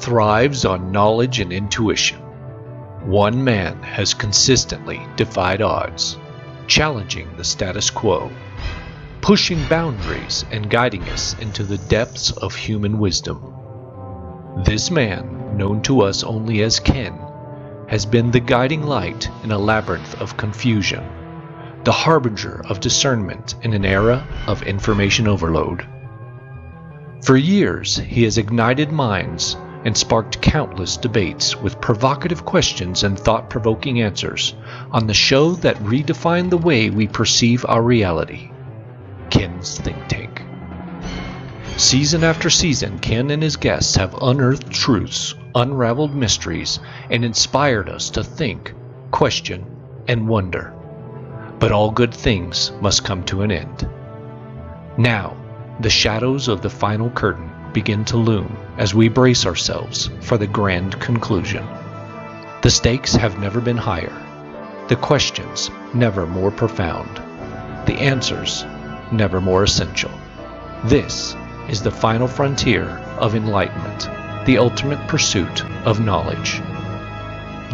thrives on knowledge and intuition. One man has consistently defied odds, challenging the status quo, pushing boundaries and guiding us into the depths of human wisdom. This man, known to us only as Ken, has been the guiding light in a labyrinth of confusion, the harbinger of discernment in an era of information overload. For years, he has ignited minds and sparked countless debates with provocative questions and thought-provoking answers on the show that redefined the way we perceive our reality, Ken's Think Tank. Season after season, Ken and his guests have unearthed truths, unraveled mysteries, and inspired us to think, question, and wonder. But all good things must come to an end. Now, the shadows of the final curtain begin to loom as we brace ourselves for the grand conclusion. The stakes have never been higher, the questions never more profound, the answers never more essential. This is the final frontier of enlightenment, the ultimate pursuit of knowledge.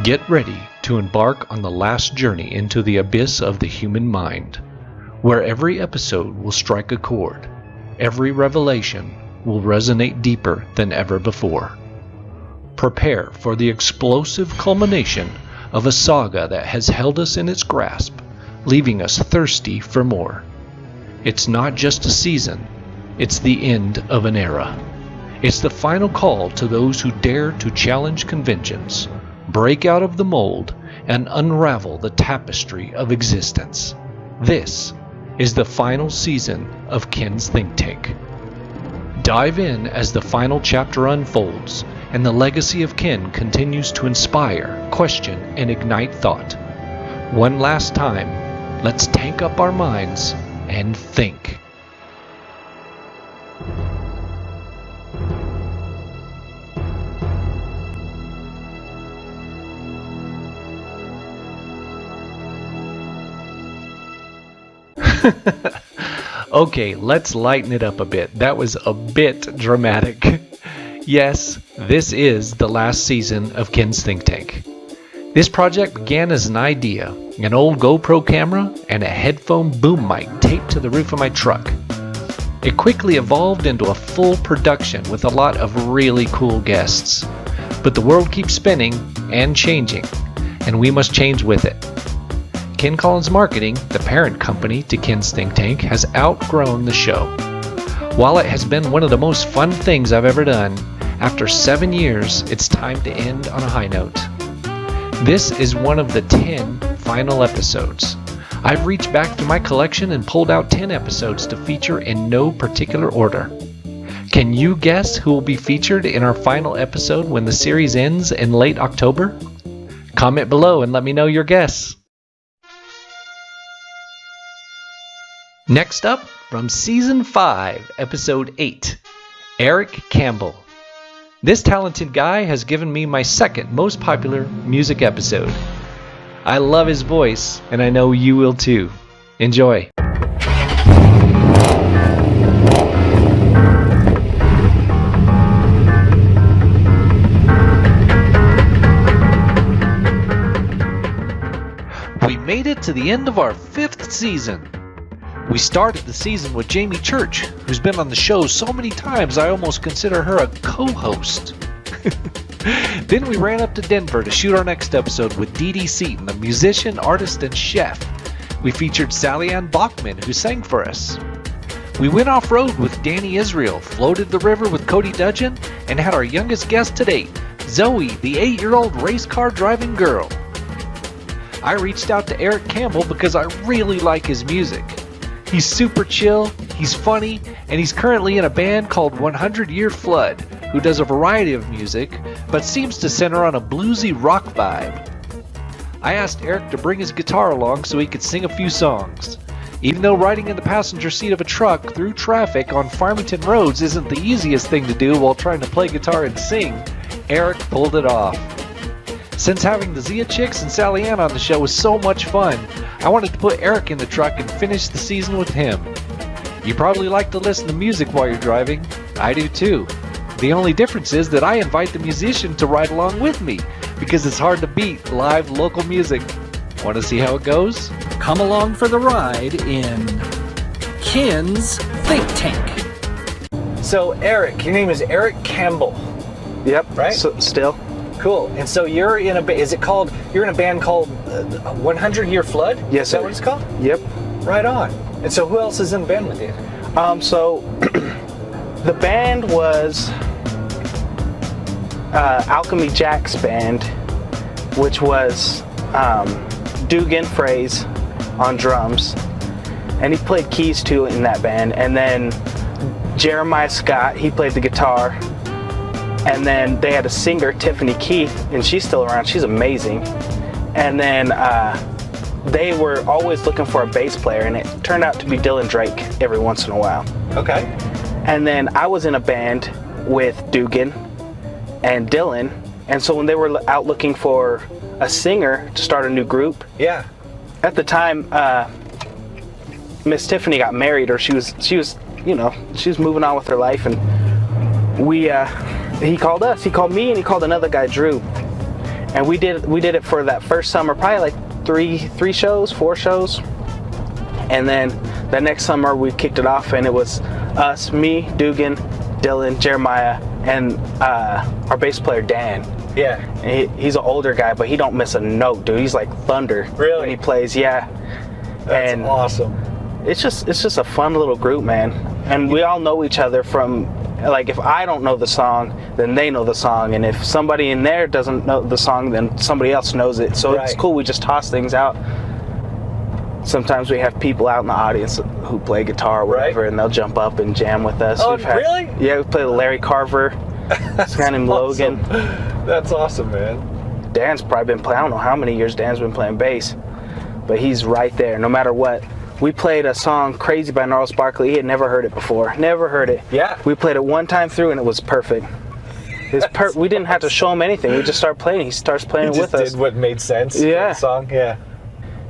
Get ready to embark on the last journey into the abyss of the human mind, where every episode will strike a chord, every revelation will resonate deeper than ever before. Prepare for the explosive culmination of a saga that has held us in its grasp, leaving us thirsty for more. It's not just a season, it's the end of an era. It's the final call to those who dare to challenge conventions, break out of the mold, and unravel the tapestry of existence. This is the final season of Ken's Think Tank. Dive in as the final chapter unfolds and the legacy of Ken continues to inspire, question, and ignite thought. One last time, let's tank up our minds and think. Okay, let's lighten it up a bit. That was a bit dramatic. Yes, this is the last season of Ken's Think Tank. This project began as an idea, an old GoPro camera and a headphone boom mic taped to the roof of my truck. It quickly evolved into a full production with a lot of really cool guests. But the world keeps spinning and changing, and we must change with it. Ken Collins Marketing, the parent company to Ken's Think Tank, has outgrown the show. While it has been one of the most fun things I've ever done, after 7 years, it's time to end on a high note. This is one of the 10 final episodes. I've reached back through my collection and pulled out 10 episodes to feature in no particular order. Can you guess who will be featured in our final episode when the series ends in late October? Comment below and let me know your guess. Next up, from Season 5, Episode 8, Eric Campbell. This talented guy has given me my second most popular music episode. I love his voice, and I know you will too. Enjoy. We made it to the end of our 5th season. We started the season with Jamie Church, who's been on the show so many times I almost consider her a co-host. Then we ran up to Denver to shoot our next episode with Dee Dee Seaton, a musician, artist, and chef. We featured Sally Ann Bachman, who sang for us. We went off-road with Danny Israel, floated the river with Cody Dudgeon, and had our youngest guest to date, Zoe, the 8-year-old race car driving girl. I reached out to Eric Campbell because I really like his music. He's super chill, he's funny, and he's currently in a band called 100 Year Flood, who does a variety of music, but seems to center on a bluesy rock vibe. I asked Eric to bring his guitar along so he could sing a few songs. Even though riding in the passenger seat of a truck through traffic on Farmington roads isn't the easiest thing to do while trying to play guitar and sing, Eric pulled it off. Since having the Zia Chicks and Sally Ann on the show was so much fun, I wanted to put Eric in the truck and finish the season with him. You probably like to listen to music while you're driving. I do too. The only difference is that I invite the musician to ride along with me, because it's hard to beat live local music. Want to see how it goes? Come along for the ride in Ken's Think Tank. So Eric, your name is Eric Campbell. Yep. Right? So, still. Cool. And so you're in you're in a band called 100 Year Flood? Yes, Is that sir. what it's called? Yep. Right on. And so who else is in the band with you? So the band was Alchemy Jack's band, which was Dugan Fraze on drums, and he played keys too in that band. And then Jeremiah Scott, he played the guitar. And then they had a singer, Tiffany Keith, and she's still around. She's amazing. And then they were always looking for a bass player, and it turned out to be Dylan Drake every once in a while. Okay. And then I was in a band with Dugan and Dylan, and so when they were out looking for a singer to start a new group, Yeah. at the time, Miss Tiffany got married, or she was, she was moving on with her life, and he called us. He called me, and he called another guy, Drew, and we did it for that first summer, probably like three shows, 4 shows, and then the next summer we kicked it off, and it was us, me, Dugan, Dylan, Jeremiah, and our bass player Dan. Yeah. And he's an older guy, but he don't miss a note, dude. He's like thunder Really? when he plays. Yeah. That's and awesome. it's just a fun little group, man. And we all know each other from, like, if I don't know the song, then they know the song, and if somebody in there doesn't know the song, then somebody else knows it. So it's Right. cool. We just toss things out. Sometimes we have people out in the audience who play guitar or whatever, Right. and they'll jump up and jam with us. Oh, really? Yeah, we played with Larry Carver. This guy named Logan. That's awesome, man. Dan's probably been playing, I don't know how many years Dan's been playing bass, but he's right there no matter what. We played a song, Crazy by Gnarls Barkley. He had never heard it before. Never heard it. Yeah. We played it one time through and it was perfect. We didn't have to show him anything. We just started playing. He starts playing He with just us. did what made sense. Yeah. For the song. Yeah.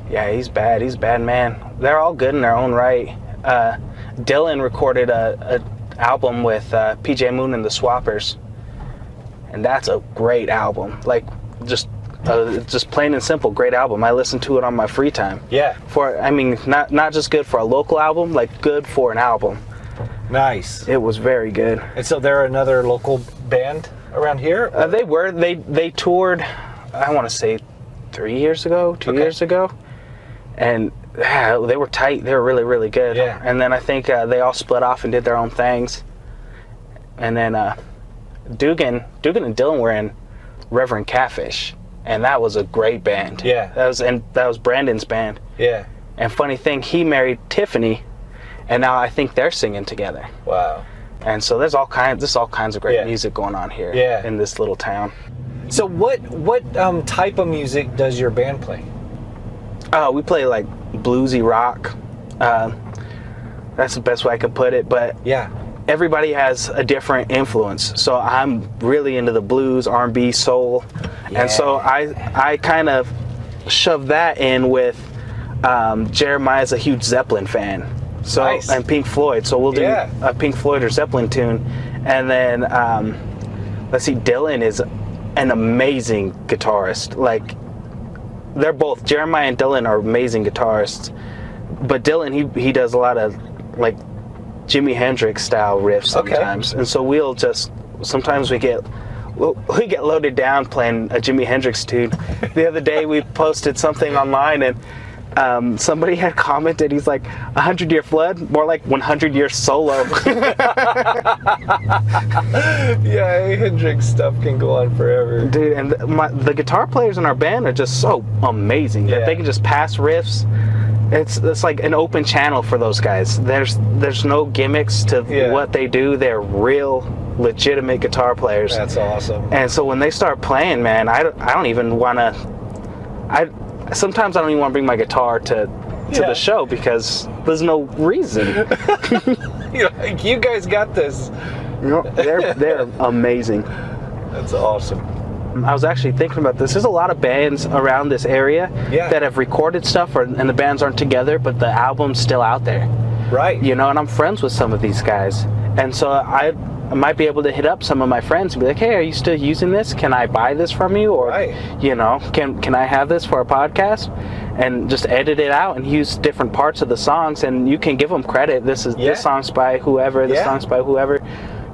Yeah, he's bad. He's a bad man. They're all good in their own right. Dylan recorded a album with PJ Moon and the Swappers, and that's a great album. Like, just plain and simple, great album. I listen to it on my free time. Yeah. Not just good for a local album, like good for an album. Nice. It was very good. And so they're another local band around here? They toured, I want to say 3 years ago, 2 Okay. years ago, and they were tight. They were really, really good. Yeah. And then I think they all split off and did their own things. And then Dugan and Dylan were in Reverend Catfish, and that was a great band. Yeah. That was Brandon's band. Yeah. And funny thing, he married Tiffany, and now I think they're singing together. Wow. And so there's all kinds of great Yeah. music going on here Yeah. in this little town. So what type of music does your band play? We play like bluesy rock. That's the best way I could put it. But Yeah. everybody has a different influence. So I'm really into the blues, R&B, soul, and so I kind of shove that in with. Jeremiah's a huge Zeppelin fan, so Nice. and Pink Floyd. So we'll do Yeah. a Pink Floyd or Zeppelin tune, and then let's see, Dylan is an amazing guitarist. Like, they're both, Jeremiah and Dylan are amazing guitarists, but Dylan he does a lot of like Jimi Hendrix style riffs sometimes. And so sometimes we get loaded down playing a Jimi Hendrix tune. The other day we posted something online, and somebody had commented, he's like, 100 Year Flood, more like 100 Year Solo. Yeah, Hendrix stuff can go on forever. Dude, and the guitar players in our band are just so amazing that Yeah. they can just pass riffs. It's like an open channel for those guys. There's no gimmicks to Yeah. what they do. They're real, legitimate guitar players. That's awesome. And so when they start playing, man, I don't even want to. Sometimes I don't even want to bring my guitar to Yeah. the show because there's no reason. You're like, you guys got this. They're amazing. That's awesome. I was actually thinking about this. There's a lot of bands around this area Yeah. that have recorded stuff, and the bands aren't together, but the album's still out there. Right. You know, and I'm friends with some of these guys, and so I might be able to hit up some of my friends and be like, hey, are you still using this? Can I buy this from you? Or, you know, can I have this for a podcast? And just edit it out and use different parts of the songs, and you can give them credit. This song's by whoever, this song's by whoever.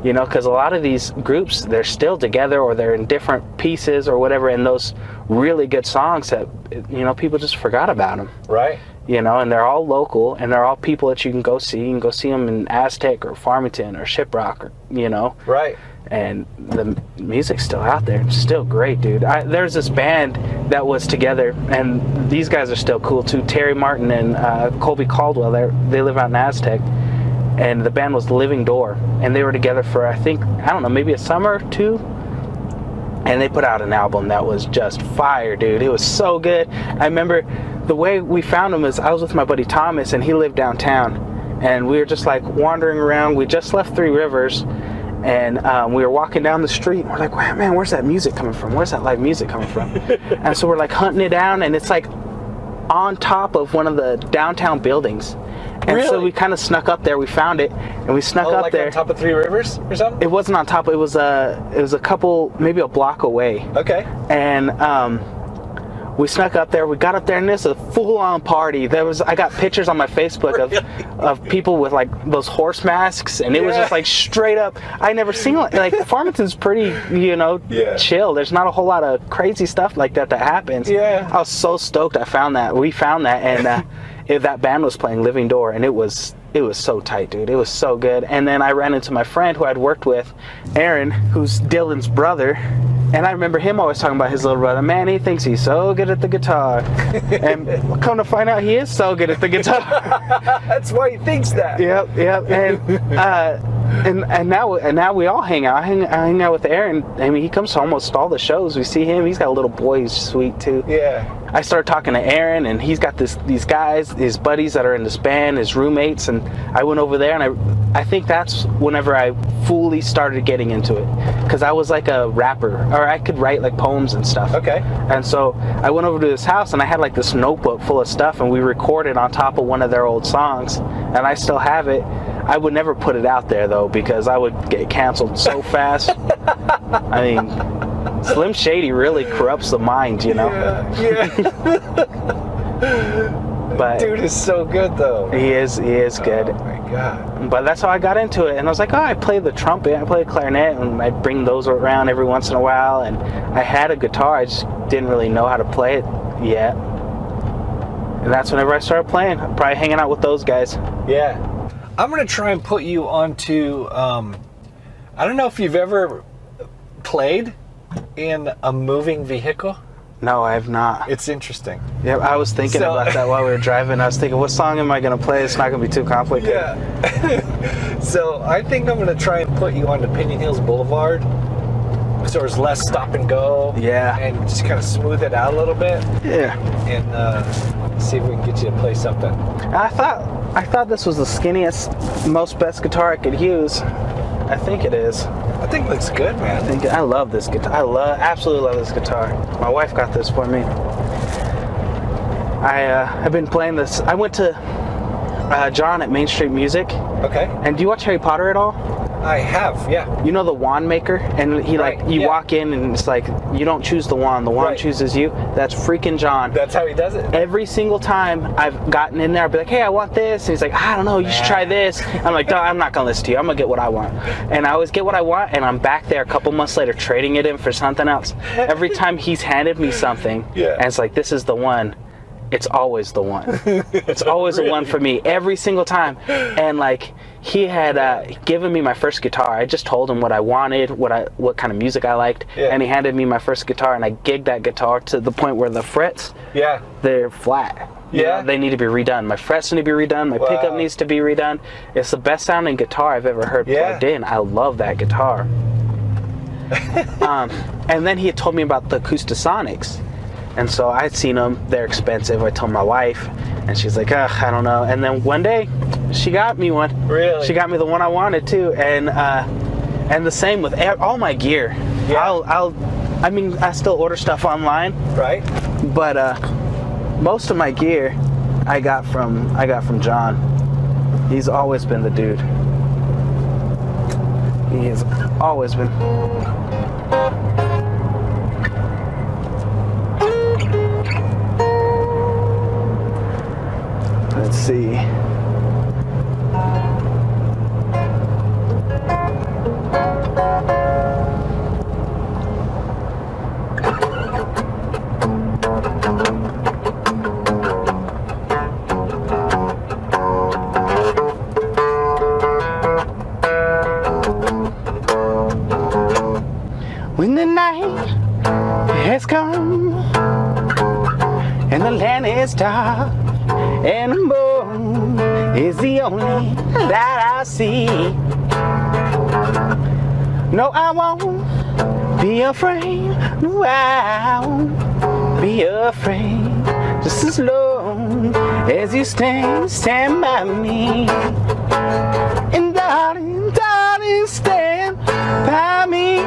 You know, because a lot of these groups, they're still together or they're in different pieces or whatever, and those really good songs that, you know, people just forgot about them. Right. You know, and they're all local, and they're all people that you can go see. You can go see them in Aztec or Farmington or Shiprock, or, you know. Right. And the music's still out there. It's still great, dude. There's this band that was together, and these guys are still cool, too. Terry Martin and Colby Caldwell, they live out in Aztec. And the band was Living Door, and they were together for, I think, I don't know, maybe a summer or two, and they put out an album that was just fire, dude. It was so good. I remember the way we found them is I was with my buddy Thomas, and he lived downtown, and we were just like wandering around. We just left Three Rivers, and we were walking down the street, and we're like, wow, man, where's that music coming from? Where's that live music coming from? And so we're like hunting it down, and it's like on top of one of the downtown buildings. And really? So we kind of snuck up there. We found it, and we snuck up like there. On top of Three Rivers or something? It wasn't on top. It was a couple, maybe a block away. Okay. And we snuck up there. We got up there, and it's a full-on party. I got pictures on my Facebook of people with like those horse masks, and it was just like straight up. I never seen like Farmington's pretty, you know, chill. There's not a whole lot of crazy stuff like that happens. Yeah. I was so stoked. We found that, and. That band was playing Living Door, and it was so tight, dude. It was so good. And then I ran into my friend who I'd worked with, Aaron, who's Dylan's brother, and I remember him always talking about his little brother. Man, he thinks he's so good at the guitar, and come to find out, he is so good at the guitar. That's why he thinks that. Yep. And now we all hang out. I hang out with Aaron. I mean, he comes to almost all the shows. We see him. He's got a little boy. He's sweet too. Yeah. I started talking to Aaron, and he's got these guys, his buddies that are in this band, his roommates, and I went over there, and I think that's whenever I fully started getting into it, because I was like a rapper, or I could write like poems and stuff. Okay. And so I went over to his house, and I had like this notebook full of stuff, and we recorded on top of one of their old songs, and I still have it. I would never put it out there though, because I would get canceled so fast. I mean, Slim Shady really corrupts the mind, you know? Yeah. But dude is so good though. He is good. Oh my god. But that's how I got into it, and I was like, oh, I play the trumpet, I play the clarinet, and I bring those around every once in a while, and I had a guitar, I just didn't really know how to play it yet. And that's whenever I started playing, probably hanging out with those guys. Yeah. I'm gonna try and put you onto, I don't know if you've ever played in a moving vehicle. No, I have not. It's interesting. Yeah, I was thinking about that while we were driving. I was thinking, what song am I going to play? It's not going to be too complicated. Yeah. So I think I'm going to try and put you onto Pinion Hills Boulevard, so there's less stop and go. Yeah. And just kind of smooth it out a little bit. Yeah. And see if we can get you to play something. I thought this was the skinniest, most best guitar I could use. I think it is. I think it looks good, man. I love this guitar. Absolutely love this guitar. My wife got this for me. I've been playing this. I went to John at Main Street Music. Okay. And do you watch Harry Potter at all? I have, yeah. You know the wand maker? And he you walk in and it's like, you don't choose the wand chooses you. That's freaking John. That's how he does it? Every single time I've gotten in there, I'll be like, hey, I want this. And he's like, I don't know, you should try this. I'm like, no, I'm not going to listen to you. I'm going to get what I want. And I always get what I want, and I'm back there a couple months later trading it in for something else. Every time he's handed me something, and it's like, this is the one. It's always the one. It's always the one for me every single time. And like, he had given me my first guitar. I just told him what I wanted, what kind of music I liked, and he handed me my first guitar, and I gigged that guitar to the point where the frets, they're flat. You know, they need to be redone. My frets need to be redone. My pickup needs to be redone. It's the best sounding guitar I've ever heard plugged in. I love that guitar. And then he had told me about the Acoustasonics. And so I'd seen them. They're expensive. I told my wife, and she's like, ugh, I don't know. And then one day, she got me one. Really? She got me the one I wanted too. And the same with all my gear. Yeah. I mean, I still order stuff online. Right. But most of my gear, I got from John. He's always been the dude. He has always been. Let's see. When the night has come and the land is dark and the moon is the only that I see. No, I won't be afraid. No, I won't be afraid. Just as long as you stand by me. And darling, darling, stand by me.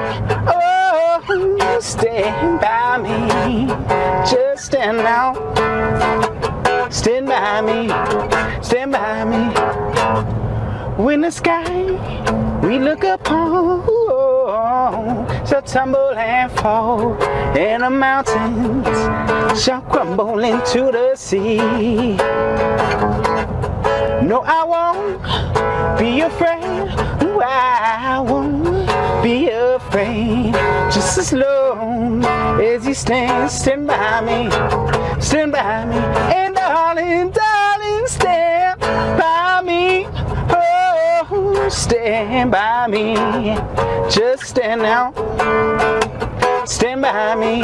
Oh, stand by me. Just stand now. Stand by me. Stand by me. When the sky we look upon shall tumble and fall, and the mountains shall crumble into the sea. No, I won't be afraid. No, I won't be afraid. Just as long as you stand by me, stand by me, and darling, darling, stand by me. Oh, stand by me. Just stand now. Stand by me,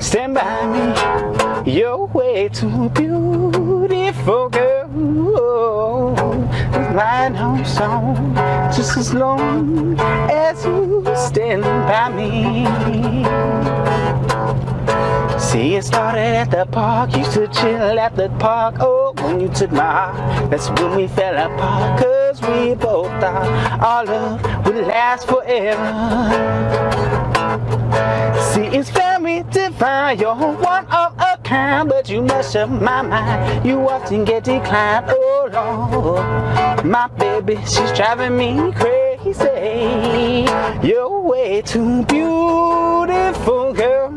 stand by me. You're way too beautiful, girl. Lying home song, just as long as you stand by me. See, it started at the park, used to chill at the park. Oh, when you took my heart, that's when we fell apart. Cause we both thought our love would last forever. See, it's very divine, you're one of a kind, but you mess up my mind, you often get declined. Oh Lord, my baby, she's driving me crazy. You're way too beautiful, girl.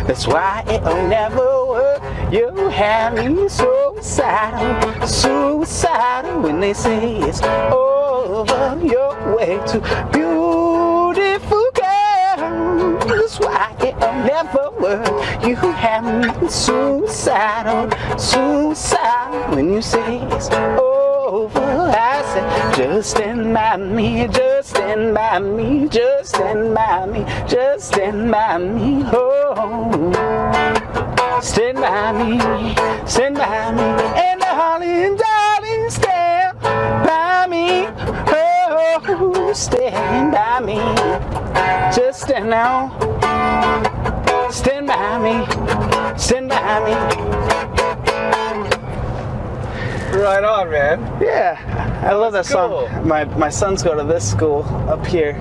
That's why it'll never work. You have me suicidal, suicidal when they say it's over. You're way too beautiful, girl. That's why it'll never work. You have me suicidal, suicidal when you say it's over. I said, just stand by me, just stand by me, just stand by me, just stand by me. Oh, stand by me, and darling, darling, stand by me. Oh, stand by me, just stand now. Stand by me, stand by me. Right on, man. Yeah, I love that cool. song. My sons go to this school up here,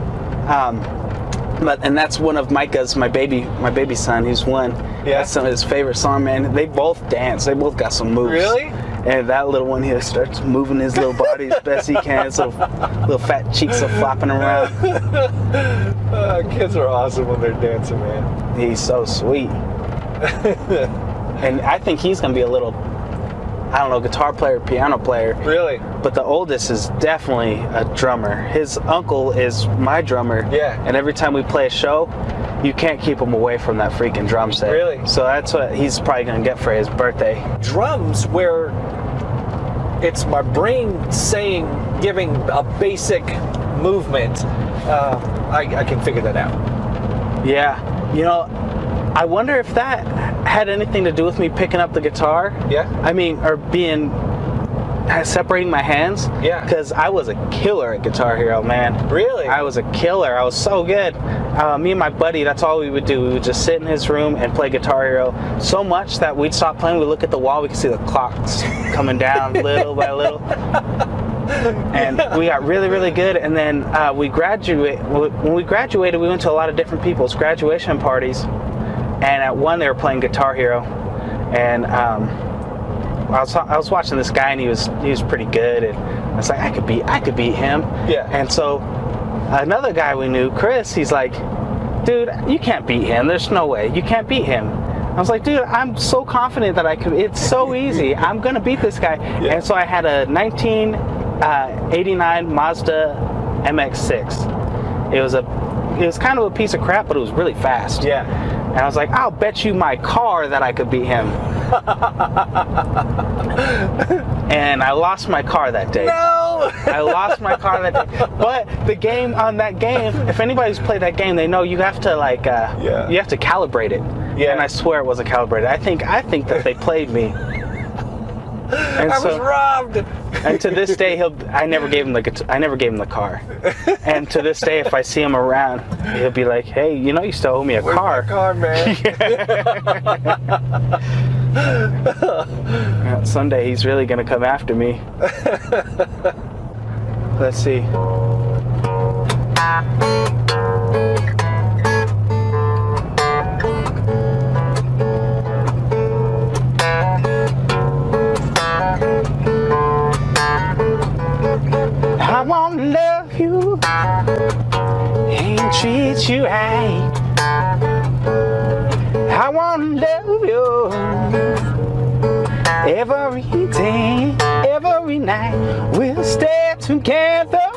and that's one of Micah's, my baby son. He's one. Yeah. That's some of his favorite song, man. They both dance. They both got some moves. Really? And that little one here starts moving his little body as best he can. His little fat cheeks are flopping around. Kids are awesome when they're dancing, man. He's so sweet. And I think he's gonna be a little, I don't know, guitar player, piano player. Really? But the oldest is definitely a drummer. His uncle is my drummer. Yeah. And every time we play a show, you can't keep him away from that freaking drum set. Really? So that's what he's probably gonna get for his birthday. Drums, where it's my brain giving a basic movement, I can figure that out. Yeah. You know, I wonder if that had anything to do with me picking up the guitar. Yeah. I mean, or separating my hands. Yeah. Because I was a killer at Guitar Hero, man. Really? I was a killer. I was so good. Me and my buddy, that's all we would do. We would just sit in his room and play Guitar Hero so much that we'd stop playing, we'd look at the wall, we could see the clocks coming down little by little. And we got really, really good. And then when we graduated, we went to a lot of different people's graduation parties. And at one, they were playing Guitar Hero. And I was watching this guy, and he was pretty good. And I was like, I could beat him. Yeah. And so another guy we knew, Chris, he's like, dude, you can't beat him. There's no way. You can't beat him. I was like, dude, I'm so confident that I could. It's so easy. I'm going to beat this guy. Yeah. And so I had a 1989 Mazda MX-6. It was kind of a piece of crap, but it was really fast. Yeah. And I was like, I'll bet you my car that I could beat him. And I lost my car that day. No! I lost my car that day. But the game, if anybody's played that game, they know you have to you have to calibrate it. Yeah. And I swear it wasn't calibrated. I think that they played me. And I was robbed. And to this day, I never gave him the car. And to this day, if I see him around, he'll be like, "Hey, you still owe me a car." Where's my car, man. Someday he's really gonna come after me. Let's see. I wanna love you and treat you right. I wanna love you every day, every night. We'll stay together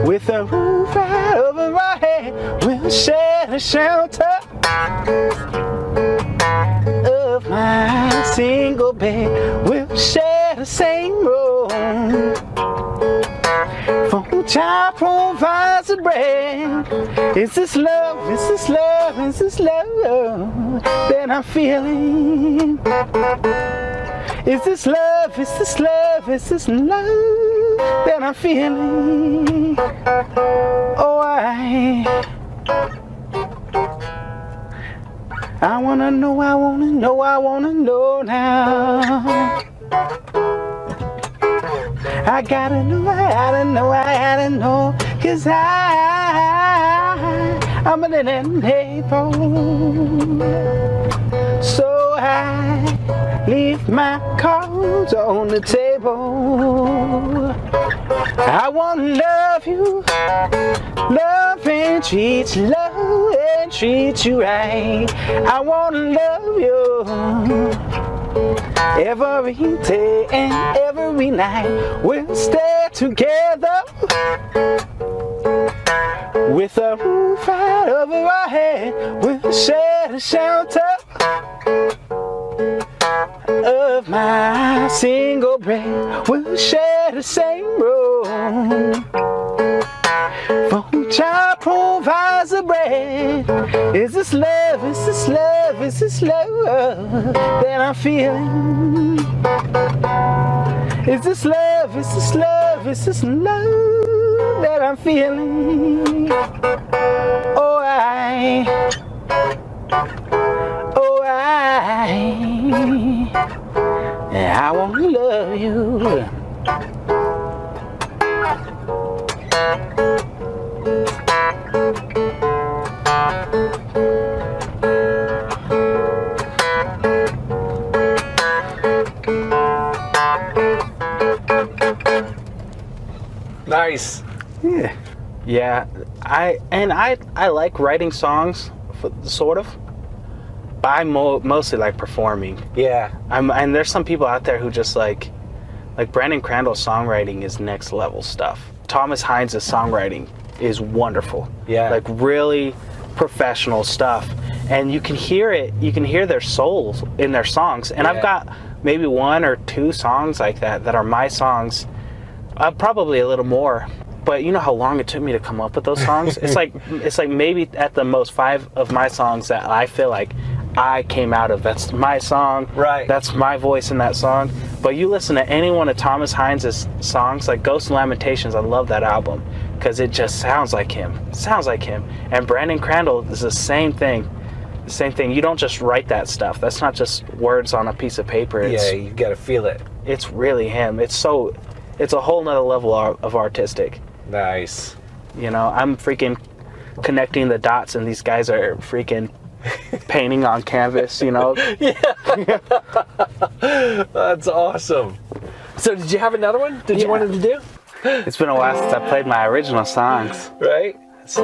with a roof right over our head. We'll share the shelter of my single bed. We'll share the same room. For which I provides the bread. Is this love? Is this love? Is this love that I'm feeling? Is this love? Is this love? Is this love that I'm feeling? Oh, I wanna know, I wanna know, I wanna know now. I gotta know, I gotta know, I gotta know, 'cause I'm a little able. So I leave my cards on the table. I wanna love you, love and treat you, love and treat you right. I wanna love you every day and every night. We'll stay together with a roof right over our head. We'll share the shelter of my single bed. We'll share the same room for which I provide the bread. Is this love? Is this love? Is this love that I'm feeling? Is this love? Is this love? Is this love that I'm feeling? Oh, I wanna love you. Nice. Yeah. I like writing songs, sort of. But I mostly like performing. Yeah. And there's some people out there who just like Brandon Crandall's songwriting is next level stuff. Thomas Hines' songwriting is wonderful. Yeah. Like really professional stuff. And you can hear it. You can hear their souls in their songs. And I've got maybe one or two songs like that are my songs. Probably a little more. But you know how long it took me to come up with those songs? It's like maybe at the most 5 of my songs that I feel like I came out of. That's my song. Right. That's my voice in that song. But you listen to any one of Thomas Hines' songs, like Ghosts and Lamentations, I love that album because it just sounds like him. It sounds like him. And Brandon Crandall is the same thing. The same thing. You don't just write that stuff. That's not just words on a piece of paper. You got to feel it. It's really him. It's a whole nother level of artistic. Nice. You know, I'm freaking connecting the dots and these guys are freaking painting on canvas, you know? Yeah. That's awesome. So did you have another one? Did you want to do? It's been a while since I played my original songs. Right? Let's see.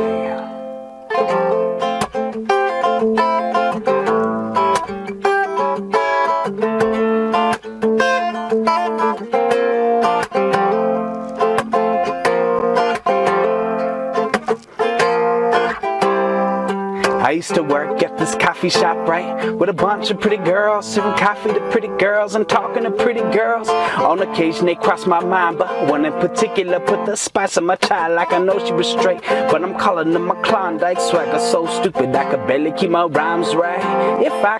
I used to work at this coffee shop, right, with a bunch of pretty girls, serving coffee to pretty girls and talking to pretty girls. On occasion they crossed my mind, but one in particular put the spice on my child like I know she was straight. But I'm calling her my Klondike swagger, so stupid I could barely keep my rhymes right. If I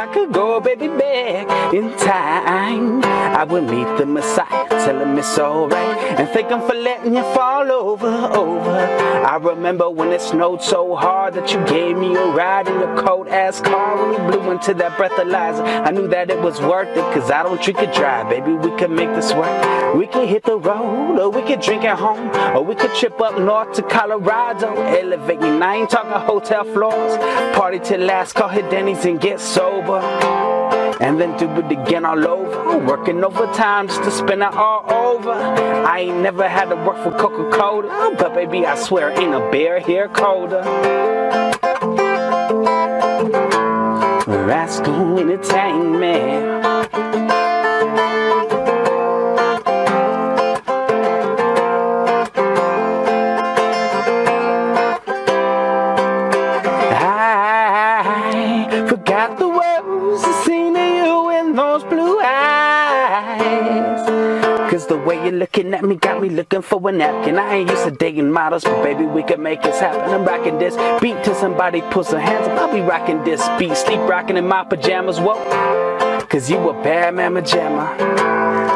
could go, baby, back in time, I would meet the Messiah, tell him it's alright, and thank him for letting you fall over. I remember when it snowed so hard that you gave me a ride in your cold ass car when you blew into that breathalyzer. I knew that it was worth it, cause I don't drink and drive. Baby, we could make this work. We could hit the road, or we could drink at home, or we could trip up north to Colorado. Elevate me, I ain't talking hotel floors. Party till last call, hit Denny's and get sober, and then do it again all over. Working overtime just to spend it all over. I ain't never had to work for Coca-Cola, but baby, I swear ain't a beer here colder. Rascal Entertainment. I forgot the words I seen to you in those blue eyes, cause the way you're looking at me got me looking for a napkin. I ain't used to dating models, but baby, we can make this happen. I'm rocking this beat till somebody pulls their hands up. I'll be rocking this beat, sleep rocking in my pajamas, whoa, cause you a bad mamma jamma.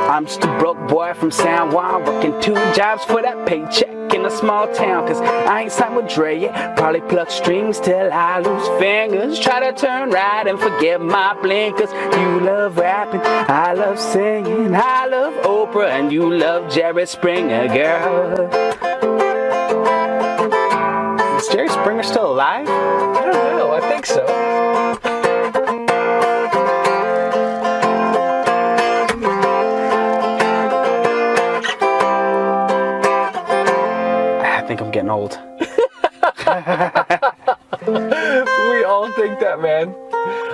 I'm just a broke boy from San Juan, working 2 jobs for that paycheck in a small town, cause I ain't signed with Dre yet. Probably pluck strings till I lose fingers, try to turn right and forget my blinkers. You love rapping, I love singing, I love Oprah, and you love Jerry Springer, girl. Is Jerry Springer still alive? I don't know. I think so. I think I'm getting old. We all think that, man.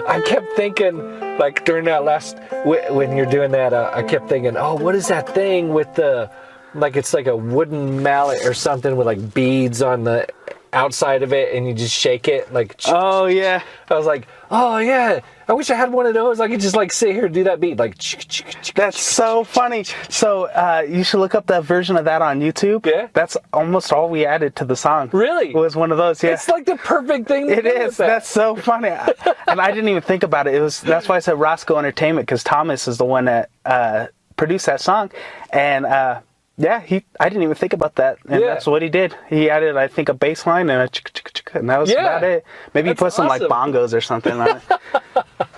I kept thinking, like during that last, when you're doing that, I kept thinking, oh, what is that thing with the, like it's like a wooden mallet or something with like beads on the outside of it, and you just shake it like. Oh yeah. I was like, oh yeah, I wish I had one of those. I could just like sit here and do that beat like. That's so funny. So you should look up that version of that on YouTube. Yeah. That's almost all we added to the song. Really? Was one of those. Yeah. It's like the perfect thing. It is. That's so funny. And I didn't even think about it. That's why I said Roscoe Entertainment, because Thomas is the one that produced that song, and yeah, I didn't even think about that, and that's what he did. He added, I think, a bass line and and that was about it. Maybe he put some like bongos or something on it.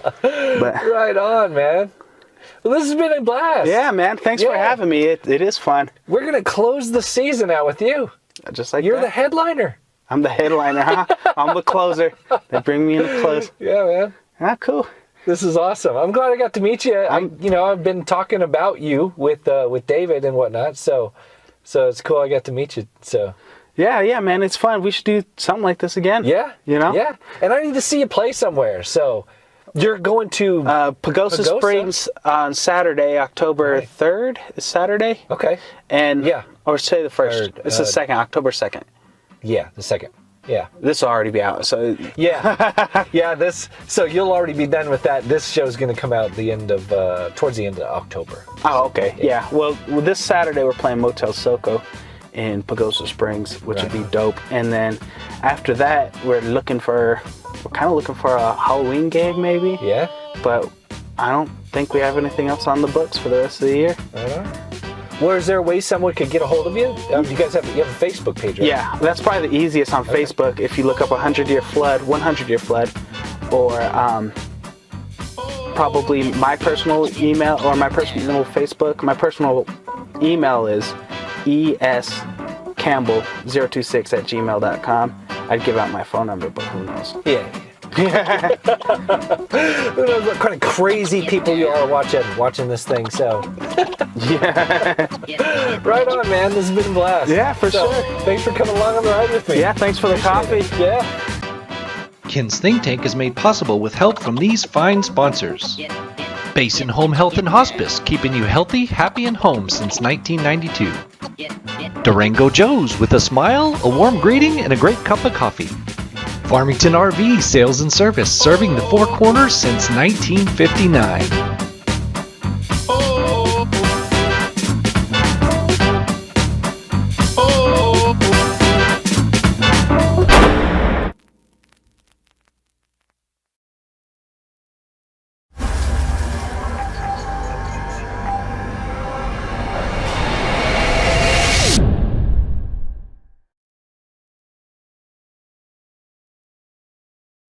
But right on, man. Well, this has been a blast. Yeah, man. Thanks for having me. It is fun. We're gonna close the season out with you. Just like you're the headliner. I'm the headliner, huh? I'm the closer. They bring me in to close. Yeah, man. Ah, cool. This is awesome. I'm glad I got to meet you. I've been talking about you with David and whatnot, so it's cool I got to meet you. So yeah, man, it's fun. We should do something like this again. Yeah, yeah. And I need to see you play somewhere. So you're going to Pagosa Springs on Saturday, October 3rd. Is Saturday? Okay. And or say the 1st. It's the 2nd, October 2nd. Yeah, the 2nd. Yeah. This will already be out, so yeah. So you'll already be done with that. This show's going to come out towards the end of October. Oh, okay. Yeah. Well, this Saturday we're playing Motel Soco in Pagosa Springs, which would be dope. And then after that, we're kind of looking for a Halloween gig, maybe. Yeah. But I don't think we have anything else on the books for the rest of the year. Well, is there a way someone could get a hold of you? You guys have a Facebook page, right? Yeah, that's probably the easiest on Facebook. If you look up 100-Year Flood, or probably my personal email or my personal Facebook. My personal email is escampbell026@gmail.com. I'd give out my phone number, but who knows? Yeah. Who knows what kind of crazy people you are watching this thing. So, Yeah. right on, man. This has been a blast. Yeah, for So, sure. Thanks for coming along on the ride with me. Yeah, thanks for the coffee. Yeah. Ken's Think Tank is made possible with help from these fine sponsors. Basin Home Health and Hospice, keeping you healthy, happy, and home since 1992. Durango Joe's, with a smile, a warm greeting, and a great cup of coffee. Farmington RV Sales and Service, serving the Four Corners since 1959.